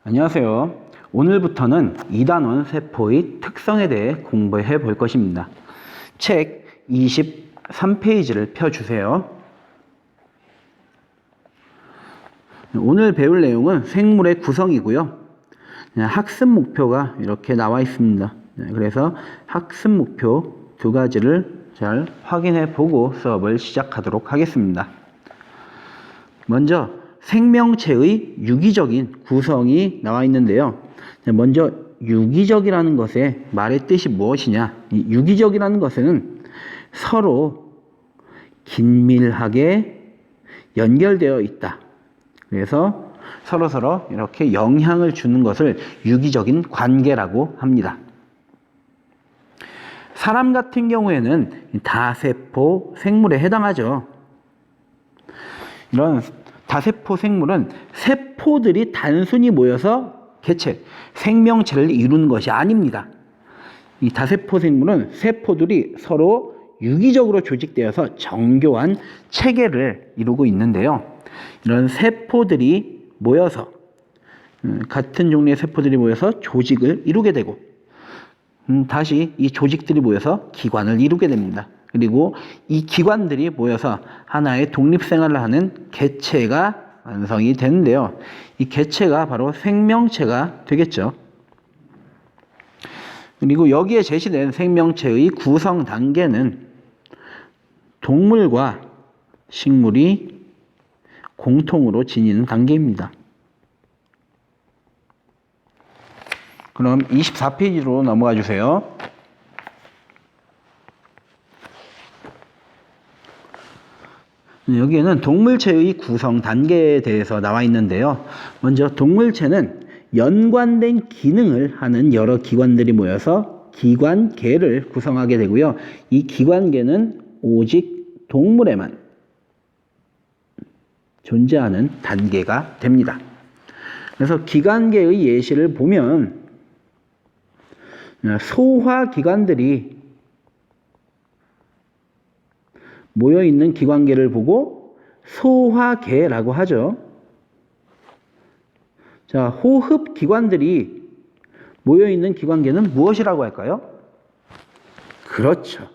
안녕하세요. 오늘부터는 2단원 세포의 특성에 대해 공부해 볼 것입니다. 책 23페이지를 펴주세요. 오늘 배울 내용은 생물의 구성이고요. 학습 목표가 이렇게 나와 있습니다. 그래서 학습 목표 두 가지를 잘 확인해 보고 수업을 시작하도록 하겠습니다. 먼저 생명체의 유기적인 구성이 나와 있는데요. 먼저 유기적이라는 것의 말의 뜻이 무엇이냐? 이 유기적이라는 것은 서로 긴밀하게 연결되어 있다. 그래서 서로 이렇게 영향을 주는 것을 유기적인 관계라고 합니다. 사람 같은 경우에는 다세포 생물에 해당하죠. 이런 다세포 생물은 세포들이 단순히 모여서 개체, 생명체를 이루는 것이 아닙니다. 이 다세포 생물은 세포들이 서로 유기적으로 조직되어서 정교한 체계를 이루고 있는데요. 이런 세포들이 모여서 같은 종류의 세포들이 모여서 조직을 이루게 되고 다시 이 조직들이 모여서 기관을 이루게 됩니다. 그리고 이 기관들이 모여서 하나의 독립생활을 하는 개체가 완성이 되는데요. 이 개체가 바로 생명체가 되겠죠. 그리고 여기에 제시된 생명체의 구성 단계는 동물과 식물이 공통으로 지니는 단계입니다. 그럼 24페이지로 넘어가 주세요. 여기에는 동물체의 구성 단계에 대해서 나와 있는데요. 먼저 동물체는 연관된 기능을 하는 여러 기관들이 모여서 기관계를 구성하게 되고요. 이 기관계는 오직 동물에만 존재하는 단계가 됩니다. 그래서 기관계의 예시를 보면 소화기관들이 모여있는 기관계를 보고 소화계라고 하죠. 자, 호흡기관들이 모여있는 기관계는 무엇이라고 할까요? 그렇죠.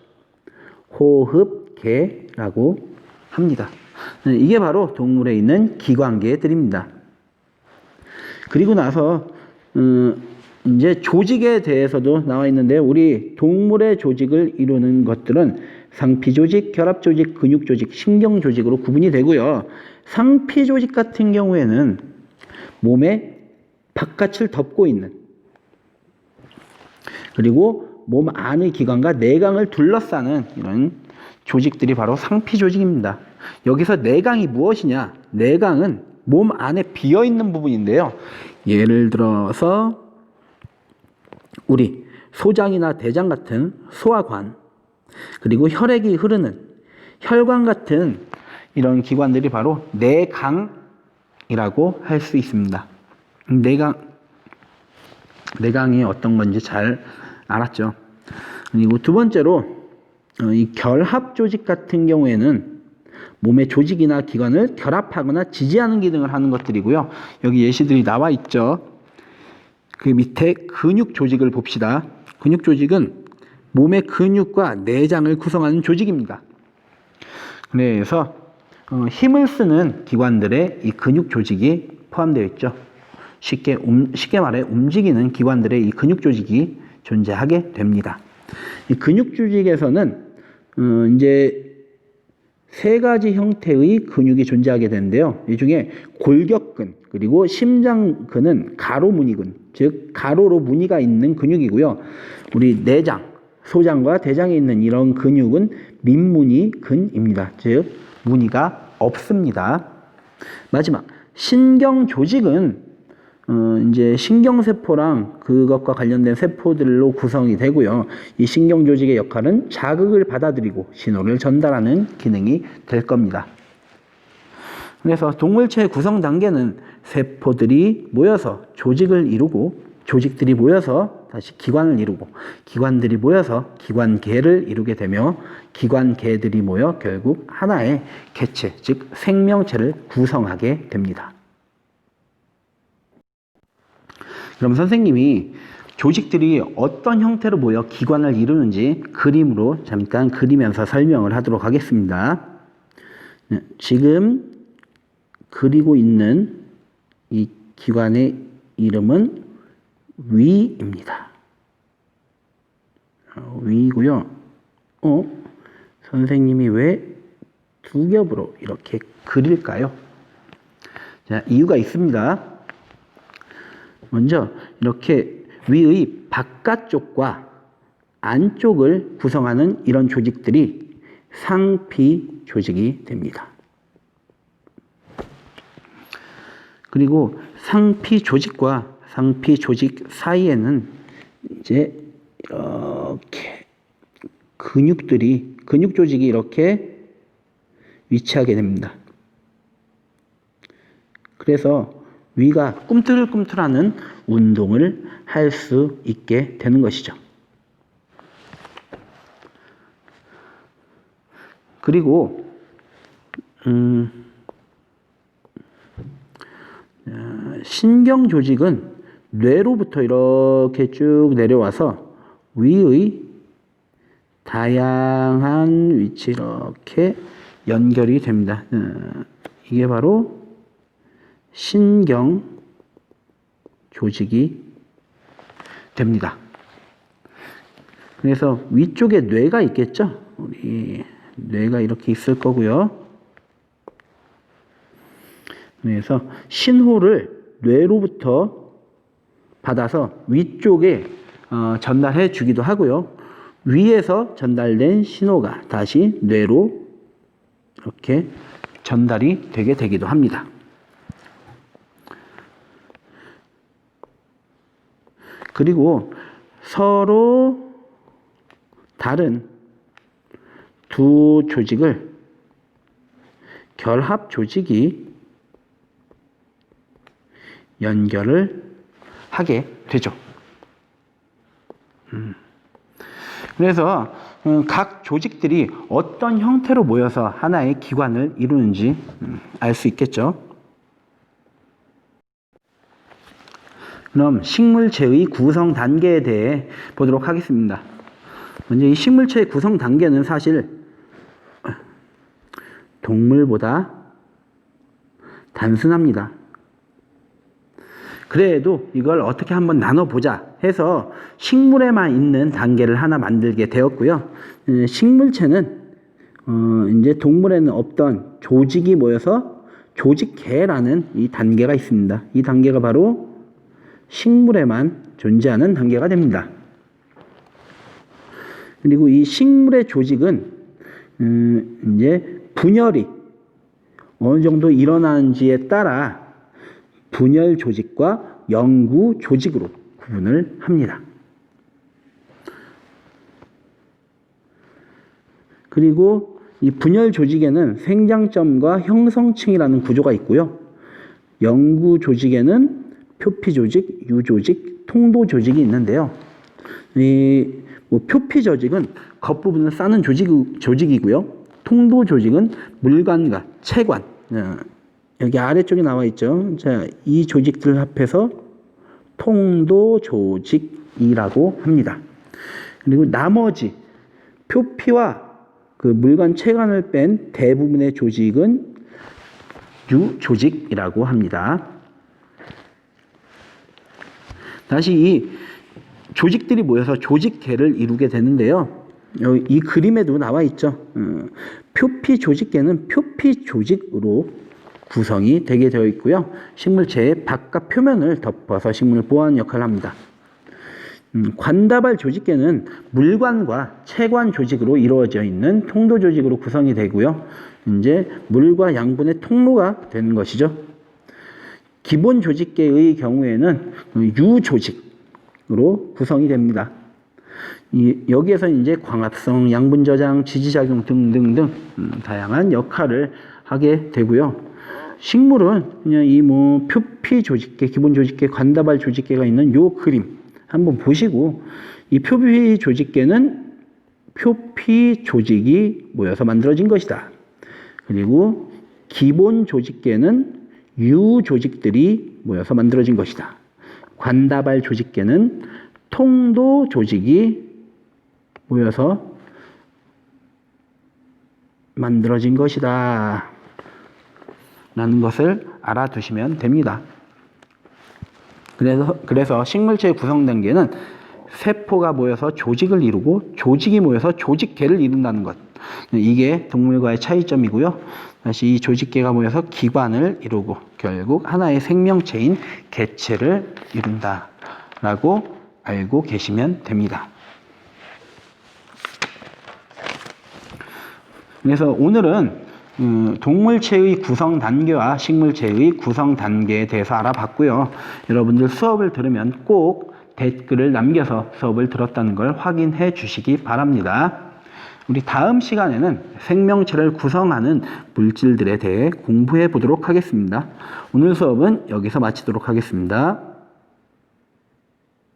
호흡계라고 합니다. 이게 바로 동물에 있는 기관계들입니다. 그리고 나서 이제 조직에 대해서도 나와 있는데 우리 동물의 조직을 이루는 것들은 상피조직, 결합조직, 근육조직, 신경조직으로 구분이 되고요. 상피조직 같은 경우에는 몸의 바깥을 덮고 있는 그리고 몸 안의 기관과 내강을 둘러싸는 이런 조직들이 바로 상피조직입니다. 여기서 내강이 무엇이냐? 내강은 몸 안에 비어있는 부분인데요. 예를 들어서 우리 소장이나 대장 같은 소화관 그리고 혈액이 흐르는 혈관 같은 이런 기관들이 바로 내강이라고 할 수 있습니다. 내강이 어떤 건지 잘 알았죠. 그리고 두 번째로 이 결합 조직 같은 경우에는 몸의 조직이나 기관을 결합하거나 지지하는 기능을 하는 것들이고요. 여기 예시들이 나와 있죠. 그 밑에 근육 조직을 봅시다. 근육 조직은 몸의 근육과 내장을 구성하는 조직입니다. 그래서 힘을 쓰는 기관들의 이 근육 조직이 포함되어 있죠. 쉽게 말해 움직이는 기관들의 이 근육 조직이 존재하게 됩니다. 이 근육 조직에서는 이제 세 가지 형태의 근육이 존재하게 되는데요. 이 중에 골격근 그리고 심장근은 가로무늬근, 즉 가로로 무늬가 있는 근육이고요. 우리 내장, 소장과 대장에 있는 이런 근육은 민무늬근입니다. 즉 무늬가 없습니다. 마지막 신경조직은 이제 신경세포랑 그것과 관련된 세포들로 구성이 되고요. 이 신경조직의 역할은 자극을 받아들이고 신호를 전달하는 기능이 될 겁니다. 그래서 동물체의 구성 단계는 세포들이 모여서 조직을 이루고 조직들이 모여서 다시 기관을 이루고 기관들이 모여서 기관계를 이루게 되며 기관계들이 모여 결국 하나의 개체, 즉 생명체를 구성하게 됩니다. 그럼 선생님이 조직들이 어떤 형태로 모여 기관을 이루는지 그림으로 잠깐 그리면서 설명을 하도록 하겠습니다. 지금 그리고 있는 이 기관의 이름은 위입니다. 위고요. 선생님이 왜 두 겹으로 이렇게 그릴까요? 자, 이유가 있습니다. 먼저 이렇게 위의 바깥쪽과 안쪽을 구성하는 이런 조직들이 상피 조직이 됩니다. 그리고 상피 조직과 상피 조직 사이에는 이제 이렇게 근육 조직이 이렇게 위치하게 됩니다. 그래서 위가 꿈틀꿈틀하는 운동을 할 수 있게 되는 것이죠. 그리고 신경 조직은 뇌로부터 이렇게 쭉 내려와서 위의 다양한 위치 이렇게 연결이 됩니다. 이게 바로 신경 조직이 됩니다. 그래서 위쪽에 뇌가 있겠죠? 우리 뇌가 이렇게 있을 거고요. 그래서 신호를 뇌로부터 받아서 위쪽에 전달해 주기도 하고요. 위에서 전달된 신호가 다시 뇌로 이렇게 전달이 되게 되기도 합니다. 그리고 서로 다른 두 조직을 결합 조직이 연결을 하게 되죠. 그래서 각 조직들이 어떤 형태로 모여서 하나의 기관을 이루는지 알 수 있겠죠. 그럼 식물체의 구성 단계에 대해 보도록 하겠습니다. 먼저 이 식물체의 구성 단계는 사실 동물보다 단순합니다. 그래도 이걸 어떻게 한번 나눠보자 해서 식물에만 있는 단계를 하나 만들게 되었고요. 식물체는 이제 동물에는 없던 조직이 모여서 조직계라는 이 단계가 있습니다. 이 단계가 바로 식물에만 존재하는 단계가 됩니다. 그리고 이 식물의 조직은 이제 분열이 어느 정도 일어나는지에 따라 분열 조직과 영구 조직으로 구분을 합니다. 그리고 이 분열 조직에는 생장점과 형성층이라는 구조가 있고요. 영구 조직에는 표피 조직, 유 조직, 통도 조직이 있는데요. 이 표피 조직은 겉부분을 싸는 조직이고요. 통도 조직은 물관과 체관, 여기 아래쪽에 나와 있죠. 자, 이 조직들을 합해서 통도 조직이라고 합니다. 그리고 나머지 표피와 그 물관 체관을 뺀 대부분의 조직은 유 조직이라고 합니다. 다시 이 조직들이 모여서 조직계를 이루게 되는데요. 여기 이 그림에도 나와 있죠. 표피 조직계는 표피 조직으로 구성이 되게 되어 있고요. 식물체의 바깥 표면을 덮어서 식물을 보호하는 역할을 합니다. 관다발 조직계는 물관과 체관 조직으로 이루어져 있는 통도 조직으로 구성이 되고요. 이제 물과 양분의 통로가 되는 것이죠. 기본 조직계의 경우에는 유 조직으로 구성이 됩니다. 여기에서 이제 광합성, 양분 저장, 지지작용 등등등 다양한 역할을 하게 되고요. 식물은 그냥 이 표피 조직계, 기본 조직계, 관다발 조직계가 있는 요 그림 한번 보시고, 이 표피 조직계는 표피 조직이 모여서 만들어진 것이다. 그리고 기본 조직계는 유 조직들이 모여서 만들어진 것이다. 관다발 조직계는 통도 조직이 모여서 만들어진 것이다 라는 것을 알아두시면 됩니다. 그래서 식물체의 구성 단계는 세포가 모여서 조직을 이루고 조직이 모여서 조직계를 이룬다는 것. 이게 동물과의 차이점이고요. 다시 이 조직계가 모여서 기관을 이루고 결국 하나의 생명체인 개체를 이룬다라고 알고 계시면 됩니다. 그래서 오늘은 동물체의 구성 단계와 식물체의 구성 단계에 대해서 알아봤고요. 여러분들 수업을 들으면 꼭 댓글을 남겨서 수업을 들었다는 걸 확인해 주시기 바랍니다. 우리 다음 시간에는 생명체를 구성하는 물질들에 대해 공부해 보도록 하겠습니다. 오늘 수업은 여기서 마치도록 하겠습니다.